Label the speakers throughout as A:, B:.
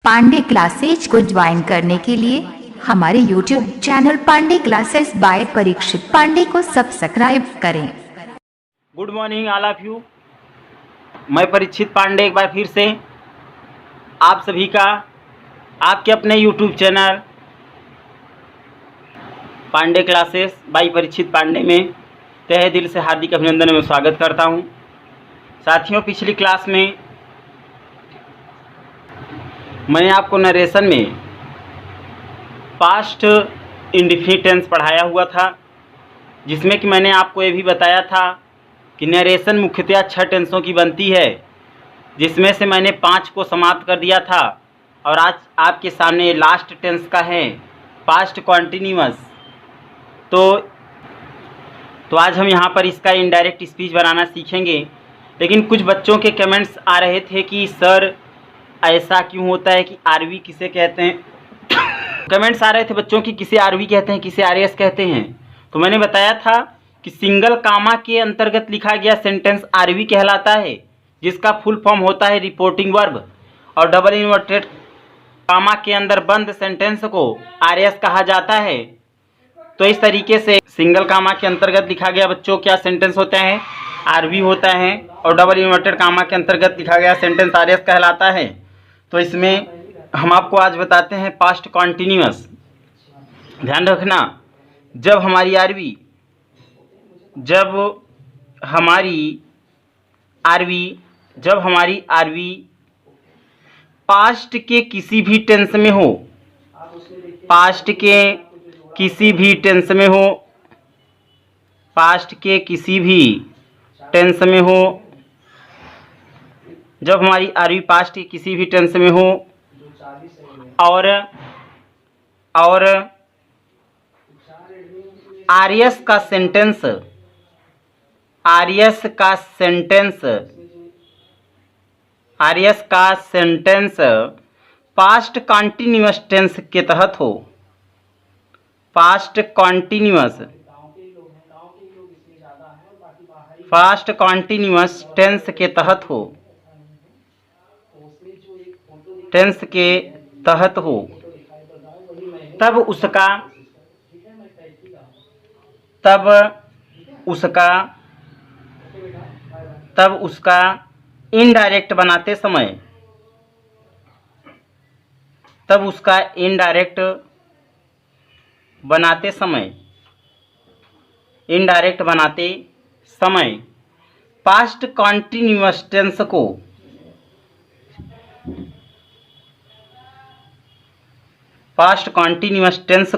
A: Pandey classes को join करने के लिए हमारे YouTube channel Pandey classes by Parikshit Pandey को सब्सक्राइब करें।
B: Good morning all of you. मैं परीक्षित पांडे एक बार फिर से आप सभी का आपके अपने YouTube channel Pandey classes by Parikshit Pandey में तहे दिल से हार्दिक अभिनंदन में स्वागत करता हूं। साथियों, पिछली क्लास में मैंने आपको नरेशन में पास्ट इंडेफिनिट टेंस पढ़ाया हुआ था, जिसमें कि मैंने आपको ये भी बताया था कि नरेशन मुख्यतः 6 टेंसों की बनती है, जिसमें से मैंने 5 को समाप्त कर दिया था और आज आपके सामने लास्ट टेंस का है पास्ट कॉन्टिन्यूअस। तो आज हम यहाँ पर इसका इनडायरेक्ट स्पीच बनाना सीखेंगे। लेकिन कुछ बच्चों के कमेंट्स आ रहे थे कि सर ऐसा क्यों होता है कि आरवी किसे कहते हैं। कमेंट्स आ रहे थे बच्चों की किसे आरवी कहते हैं, किसे आरएस कहते हैं। तो मैंने बताया था कि सिंगल कामा के अंतर्गत लिखा गया सेंटेंस आरवी कहलाता है, जिसका फुल फॉर्म होता है रिपोर्टिंग वर्ब, और डबल इन्वर्टेड कामा के अंदर बंद सेंटेंस को आरएस कहा जाता है। तो इस तरीके से सिंगल कामा के अंतर्गत लिखा गया बच्चों क्या सेंटेंस होता है, आरवी होता है, और डबल इन्वर्टेड कामा के अंतर्गत लिखा गया सेंटेंस आरएस कहलाता है। तो इसमें हम आपको आज बताते हैं पास्ट कॉन्टिन्यूअस। ध्यान रखना, जब हमारी आरवी पास्ट के किसी भी टेंस में हो, पास्ट के किसी भी टेंस में हो, पास्ट के किसी भी टेंस में हो, जब हमारी आरवी पास्ट के किसी भी टेंस में हो और आरएस का सेंटेंस पास्ट कॉन्टिन्यूअस टेंस के तहत हो, पास्ट कॉन्टिन्यूअस टेंस के तहत हो, तब उसका इनडायरेक्ट बनाते समय पास्ट कॉन्टिन्यूअस टेंस को पास्ट कॉन्टिन्यूअस टेंस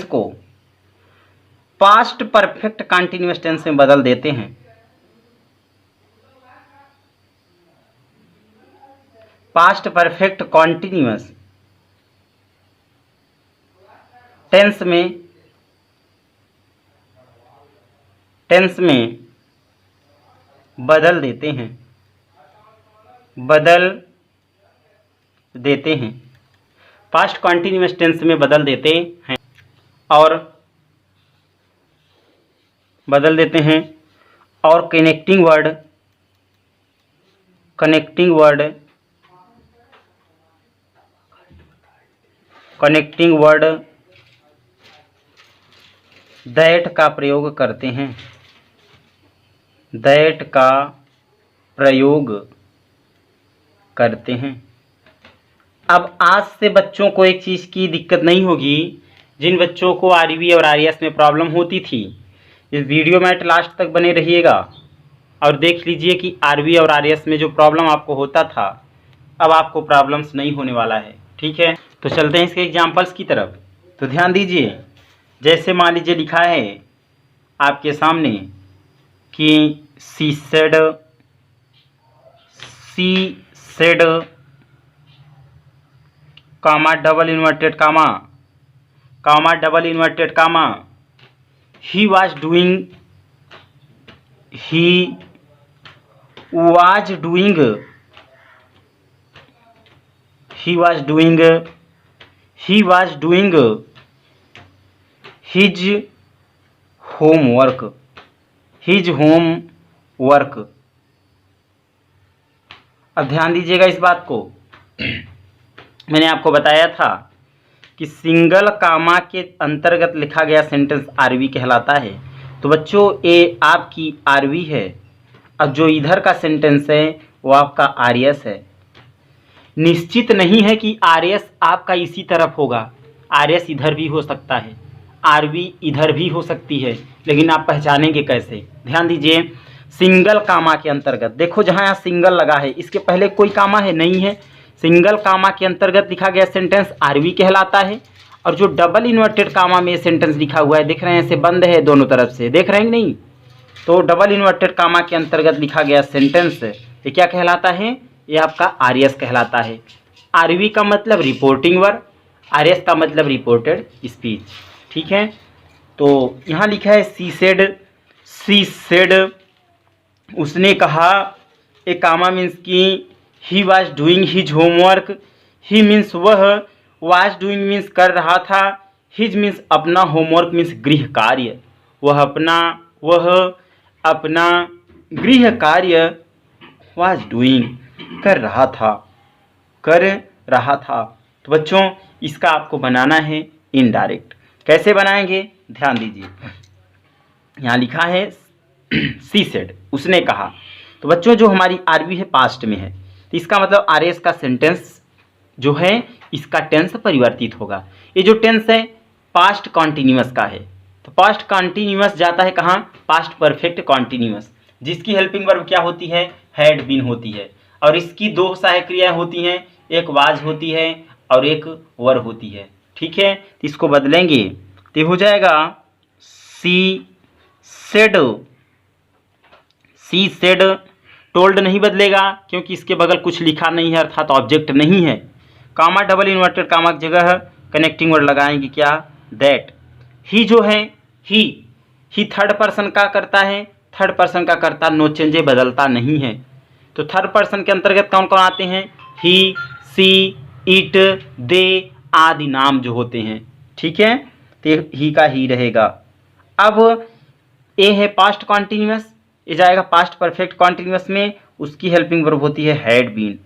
B: को पास्ट परफेक्ट कॉन्टिन्यूअस टेंस में बदल देते हैं। पास्ट परफेक्ट कॉन्टिन्यूअस टेंस में बदल देते हैं, पास्ट कॉन्टिन्यूअस टेंस में बदल देते हैं और कनेक्टिंग वर्ड दैट का प्रयोग करते हैं। अब आज से बच्चों को एक चीज़ की दिक्कत नहीं होगी। जिन बच्चों को आरवी और आरएस में प्रॉब्लम होती थी, इस वीडियो में लास्ट तक बने रहिएगा और देख लीजिए कि आरवी और आरएस में जो प्रॉब्लम आपको होता था, अब आपको प्रॉब्लम्स नहीं होने वाला है। ठीक है, तो चलते हैं इसके एग्जाम्पल्स की तरफ। तो ध्यान दीजिए, जैसे मान लीजिए लिखा है आपके सामने कि she said comma double inverted comma he was doing his homework अब ध्यान दीजिएगा इस बात को। मैंने आपको बताया था कि सिंगल कामा के अंतर्गत लिखा गया सेंटेंस आरवी कहलाता है। तो बच्चों ये आपकी आरवी है, अब जो इधर का सेंटेंस है वो आपका आरएस है। निश्चित नहीं है कि आरएस आपका इसी तरफ होगा, आरएस इधर भी हो सकता है, आरवी इधर भी हो सकती है, लेकिन आप पहचानेंगे कैसे? ध्यान दीजिए, सिंगल कामा के अंतर्गत देखो, जहाँ यहाँ सिंगल लगा है इसके पहले कोई कामा है नहीं है, सिंगल कामा के अंतर्गत लिखा गया सेंटेंस आरवी कहलाता है। और जो डबल इन्वर्टेड कामा में सेंटेंस लिखा हुआ है, देख रहे हैं ऐसे बंद है दोनों तरफ से, देख रहे हैं नहीं? तो डबल इन्वर्टेड कामा के अंतर्गत लिखा गया सेंटेंस ये क्या कहलाता है? ये आपका आरएस कहलाता है। आरवी का मतलब रिपोर्टिंग वर्ब, आरएस का मतलब रिपोर्टेड स्पीच। ठीक है, तो यहाँ लिखा है सी सेड, उसने कहा। ए कामा मीन्स की he was doing his homework, he means वह, वॉज डूइंग मीन्स कर रहा था, हिज मीन्स अपना, होमवर्क मीन्स गृह कार्य, वह अपना गृह कार्य वॉज डूइंग कर रहा था। तो बच्चों इसका आपको बनाना है इनडायरेक्ट। कैसे बनाएंगे? ध्यान दीजिए, यहाँ लिखा है सी सेड, उसने कहा। तो बच्चों जो हमारी आरवी है पास्ट में है, तो इसका मतलब आरएस का सेंटेंस जो है इसका टेंस परिवर्तित होगा। ये जो टेंस है पास्ट कॉन्टिन्यूअस का है, तो पास्ट कॉन्टिन्यूअस जाता है कहाँ? पास्ट परफेक्ट कॉन्टिन्यूअस, जिसकी हेल्पिंग वर्ब क्या होती है? हैड बीन होती है। और इसकी दो सहायक क्रियाएं होती हैं, एक वाज होती है और एक वर होती है। ठीक है, तो इसको बदलेंगे तो हो जाएगा सी सेड। टोल्ड नहीं बदलेगा क्योंकि इसके बगल कुछ लिखा नहीं है, अर्थात ऑब्जेक्ट नहीं है। कामा डबल इन्वर्टेड कामा की जगह कनेक्टिंग वर्ड लगाएंगे क्या? दैट। ही जो है ही थर्ड पर्सन का करता है, थर्ड पर्सन का करता नो चेंजे, बदलता नहीं है। तो थर्ड पर्सन के अंतर्गत कौन कौन आते हैं? ही, सी, इट, दे आदि नाम जो होते हैं। ठीक है, तो ही का ही रहेगा। अब ए है पास्ट कॉन्टिन्यूअस, ये जाएगा पास्ट परफेक्ट कॉन्टिन्यूअस में, उसकी हेल्पिंग वर्ब होती है हैड बीन।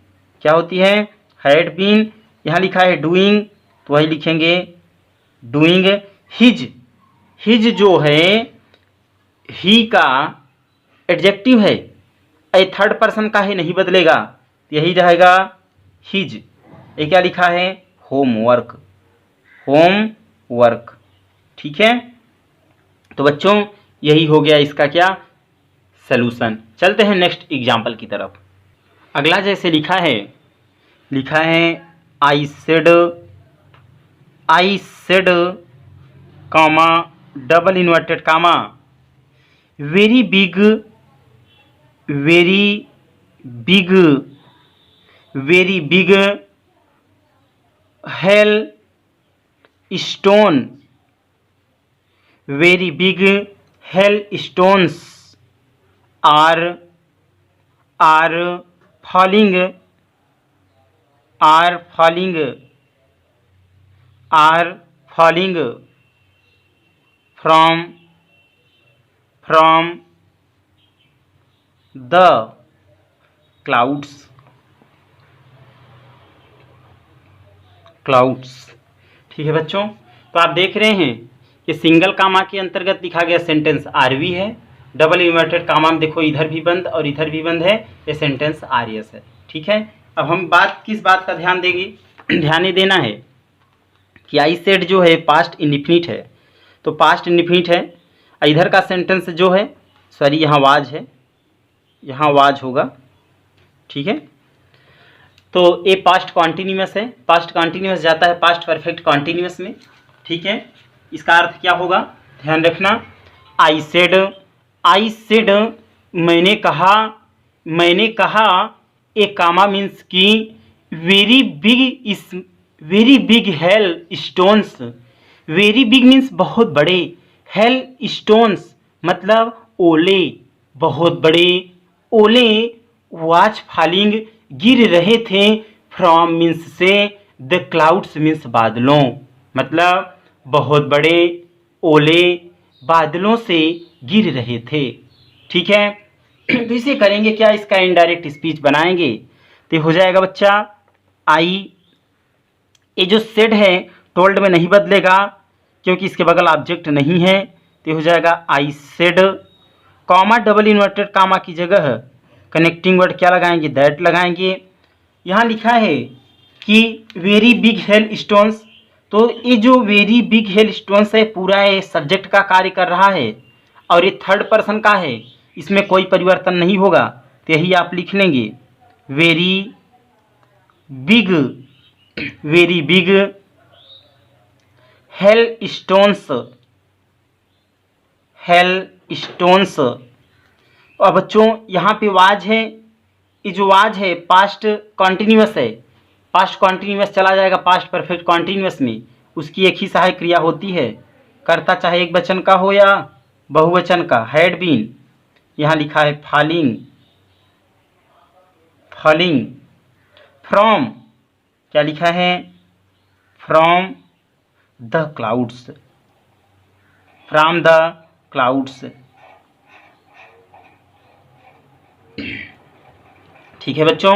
B: क्या होती है? Had been. यहाँ लिखा है डूइंग, तो वही लिखेंगे डूइंग। हिज जो है ही का एडजेक्टिव है, ये थर्ड पर्सन का है, नहीं बदलेगा, यही रहेगा हिज। ये क्या लिखा है? होमवर्क। ठीक है, तो बच्चों यही हो गया इसका क्या? सलूशन। चलते हैं नेक्स्ट एग्जाम्पल की तरफ। अगला जैसे लिखा है I said comma double inverted comma very big hailstone, very big hailstones are falling from the clouds। ठीक है बच्चों, तो आप देख रहे हैं कि सिंगल कामा के अंतर्गत लिखा गया सेंटेंस आरवी है, डबल इन्वर्टेड कामा में देखो इधर भी बंद और इधर भी बंद है, ये सेंटेंस आरएस है। ठीक है, अब हम किस बात का ध्यान देंगे? ध्यान देना है कि आई सेड जो है पास्ट इंडिफिनिट है, तो पास्ट इंडिफिनिट है। इधर का सेंटेंस जो है, सॉरी यहाँ वाज है, यहाँ वाज होगा। ठीक है, तो ये पास्ट कॉन्टिन्यूअस है, पास्ट कॉन्टिन्यूअस जाता है पास्ट परफेक्ट कॉन्टिन्यूअस में। ठीक है, इसका अर्थ क्या होगा? ध्यान रखना, आई सेड मैंने कहा ए कामा मीन्स की very big hail stones. Very big means बहुत बड़े, हेल स्टोन्स मतलब ओले, बहुत बड़े ओले वाच फॉलिंग गिर रहे थे, फ्रॉम मीन्स से, द क्लाउड्स मीन्स बादलों, मतलब बहुत बड़े ओले बादलों से गिर रहे थे। ठीक है, तो इसे करेंगे क्या? इसका इनडायरेक्ट स्पीच बनाएंगे। तो हो जाएगा बच्चा आई, ये जो सेड है टोल्ड में नहीं बदलेगा क्योंकि इसके बगल ऑब्जेक्ट नहीं है, तो हो जाएगा I said. Comma double inverted comma की जगह कनेक्टिंग वर्ड क्या लगाएंगे, दैट लगाएंगे। यहाँ लिखा है कि वेरी बिग हेल स्टोन्स, तो ये जो वेरी बिग हेल स्टोन्स है पूरा ये सब्जेक्ट का कार्य कर रहा है और ये थर्ड पर्सन का है, इसमें कोई परिवर्तन नहीं होगा, तो यही आप लिख लेंगे very big, very big hail stones, hail stones. और बच्चों यहाँ पे वाज है, ये जो वाज है पास्ट कॉन्टिन्यूअस है, पास्ट कॉन्टिन्यूअस चला जाएगा पास्ट परफेक्ट कॉन्टिन्यूअस में, उसकी एक ही सहायक क्रिया होती है, कर्ता चाहे एक वचन का हो या बहुवचन का, हैड बीन। यहाँ लिखा है फॉलिंग, फॉलिंग फ्रॉम, क्या लिखा है, from the clouds, from the clouds. ठीक है बच्चों,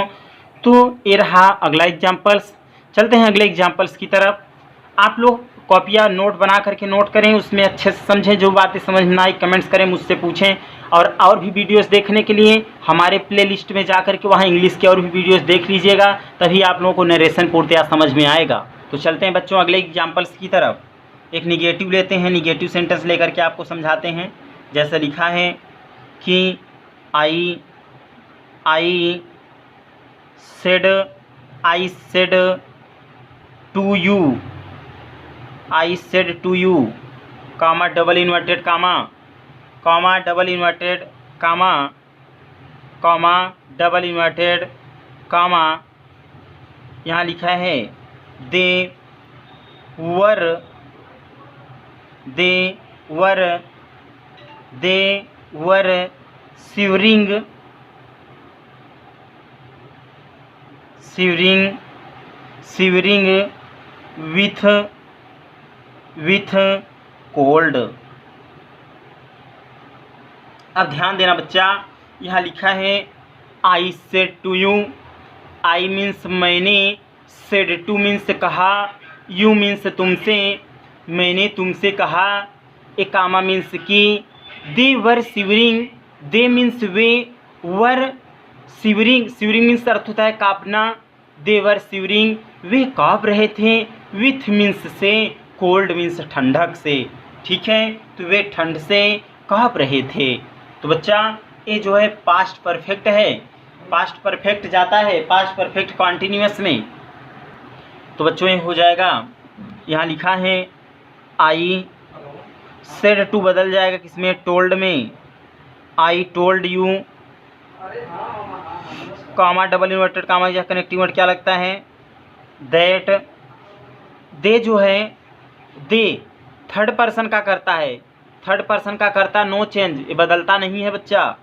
B: तो ये रहा अगला एग्जाम्पल्स। चलते हैं अगले एग्जाम्पल्स की तरफ। आप लोग कॉपियाँ नोट बना करके नोट करें, उसमें अच्छे से समझें, जो बातें समझ में आई कमेंट्स करें, मुझसे पूछें। और भी वीडियोस देखने के लिए हमारे प्लेलिस्ट में जा करके वहाँ इंग्लिश के और भी वीडियोस देख लीजिएगा, तभी आप लोगों को नरेशन पूर्णतया समझ में आएगा। तो चलते हैं बच्चों अगले एग्जाम्पल्स की तरफ। एक निगेटिव लेते हैं, निगेटिव सेंटेंस लेकर के आपको समझाते हैं। जैसे लिखा है कि I said to you, I said to you, comma double inverted comma, comma double inverted comma, comma double inverted comma. यहाँ लिखा है they were shivering with cold. अब ध्यान देना बच्चा, यहाँ लिखा है I said to you, I means मैंने, सेड टू मीन्स कहा, यू मीन्स तुमसे, मैंने तुमसे कहा, ए कामा मीन्स की, they were shivering, they means वे, were shivering, shivering means earth होता है कांपना, दे वर शिवरिंग वे कांप रहे थे, विथ मीन्स से, कोल्ड मीन्स ठंडक से। ठीक है, तो वे ठंड से कांप रहे थे। तो बच्चा ये जो है पास्ट परफेक्ट है, पास्ट परफेक्ट जाता है पास्ट परफेक्ट कॉन्टिन्यूअस में, तो बच्चों ये हो जाएगा। यहाँ लिखा है आई सेड टू बदल जाएगा किसमें, टोल्ड में, I told you, comma double inverted comma या कनेक्टिंग वर्ड क्या लगता है, दैट। दे जो है, दे थर्ड पर्सन का करता है, थर्ड पर्सन का करता, नो चेंज, ये बदलता नहीं है बच्चा,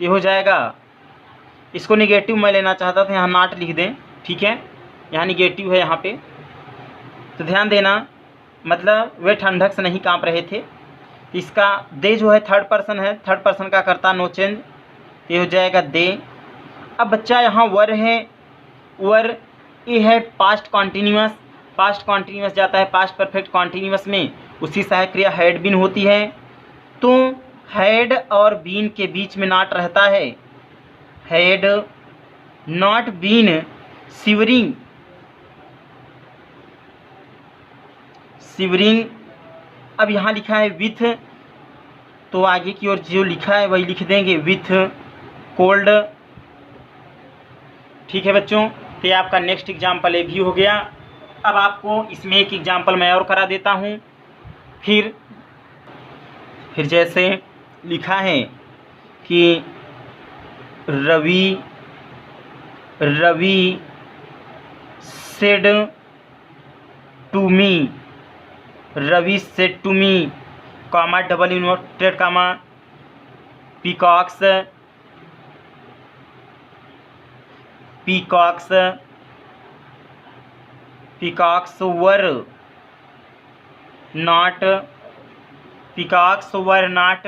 B: ये हो जाएगा। इसको निगेटिव मैं लेना चाहता था, यहाँ नॉट लिख दें, ठीक है, यहाँ निगेटिव है यहाँ पे, तो ध्यान देना, मतलब वे ठंडक से नहीं कांप रहे थे। इसका दे जो है थर्ड पर्सन है, थर्ड पर्सन का करता, नो चेंज, ये हो जाएगा दे। अब बच्चा यहाँ वर है, वर ये है पास्ट कॉन्टिन्यूअस, पास्ट कॉन्टिन्यूअस जाता है पास्ट परफेक्ट कॉन्टिन्यूअस में, उसी सहायक क्रिया हैड बीन होती है, तो हैड और बीन के बीच में नॉट रहता है, had not been shivering, shivering. अब यहाँ लिखा है विथ, तो आगे की ओर जो लिखा है वही लिख देंगे, विथ कोल्ड। ठीक है बच्चों, तो ये आपका नेक्स्ट एग्जाम्पल ये भी हो गया। अब आपको इसमें एक एग्जाम्पल मैं और करा देता हूँ। फिर जैसे लिखा है कि Ravi said to me, Ravi said to me, comma double inverted comma, peacocks were not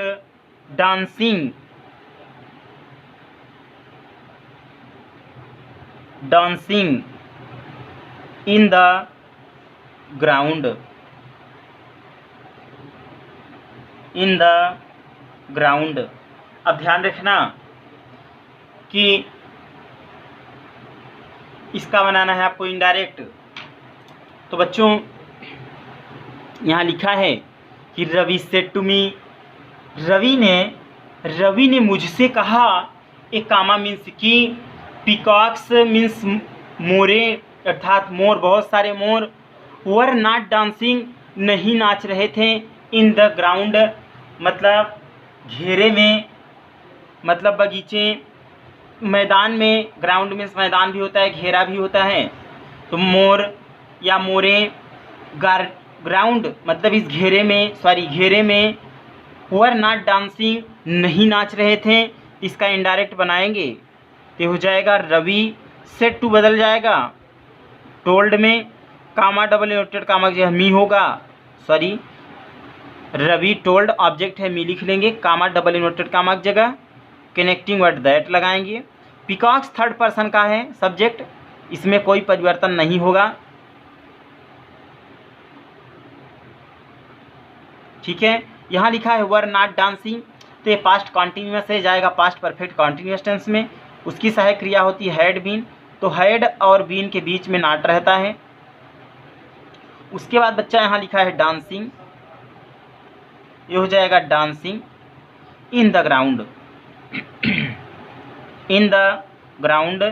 B: dancing, dancing in the ground, in the ground. अब ध्यान रखना कि इसका बनाना है आपको इनडायरेक्ट। तो बच्चों यहाँ लिखा है कि Ravi said to me, Ravi ने मुझसे कहा। एक कामा मीन्स कि पिकॉक्स मीन्स मोरे अर्थात मोर, बहुत सारे मोर। वर नॉट डांसिंग नहीं नाच रहे थे। इन द ग्राउंड मतलब घेरे में, मतलब बगीचे, मैदान में। ग्राउंड मीन्स मैदान भी होता है, घेरा भी होता है। तो मोर या मोरे, ग्राउंड मतलब इस घेरे में, घेरे में। वर नॉट डांसिंग नहीं नाच रहे थे। इसका इनडायरेक्ट बनाएंगे तो हो जाएगा रवि सेड टू बदल जाएगा टोल्ड में, कामा डबल इन्वर्टेड कामा की जगह मी होगा, रवि टोल्ड ऑब्जेक्ट है मी लिख लेंगे, कामा डबल इन्वर्टेड कामा की जगह कनेक्टिंग वर्ड दैट लगाएंगे। पिकॉक्स थर्ड पर्सन का है सब्जेक्ट, इसमें कोई परिवर्तन नहीं होगा। ठीक है, यहाँ लिखा है वर नॉट डांसिंग, तो ये पास्ट कॉन्टिन्यूस है, जाएगा पास्ट परफेक्ट कॉन्टिन्यूस टेंस में। उसकी सहायक क्रिया होती है हैड बीन, तो हैड और बीन के बीच में नॉट रहता है। उसके बाद बच्चा यहाँ लिखा है डांसिंग, ये हो जाएगा dancing in the ground, in the ground.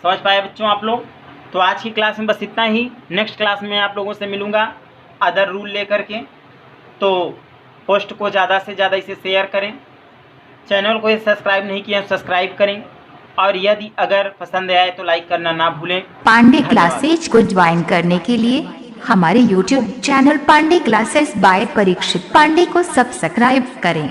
B: समझ पाए बच्चों आप लोग? तो आज की क्लास में बस इतना ही। नेक्स्ट क्लास में आप लोगों से मिलूँगा अदर रूल लेकर के। तो पोस्ट को ज़्यादा से ज़्यादा इसे शेयर करें, चैनल को सब्सक्राइब नहीं किया सब्सक्राइब करें, और यदि अगर पसंद आए तो लाइक करना ना भूलें।
A: पांडे क्लासेज को ज्वाइन करने के लिए हमारे YouTube channel Pandey classes by Parikshit Pandey को सब्सक्राइब करें।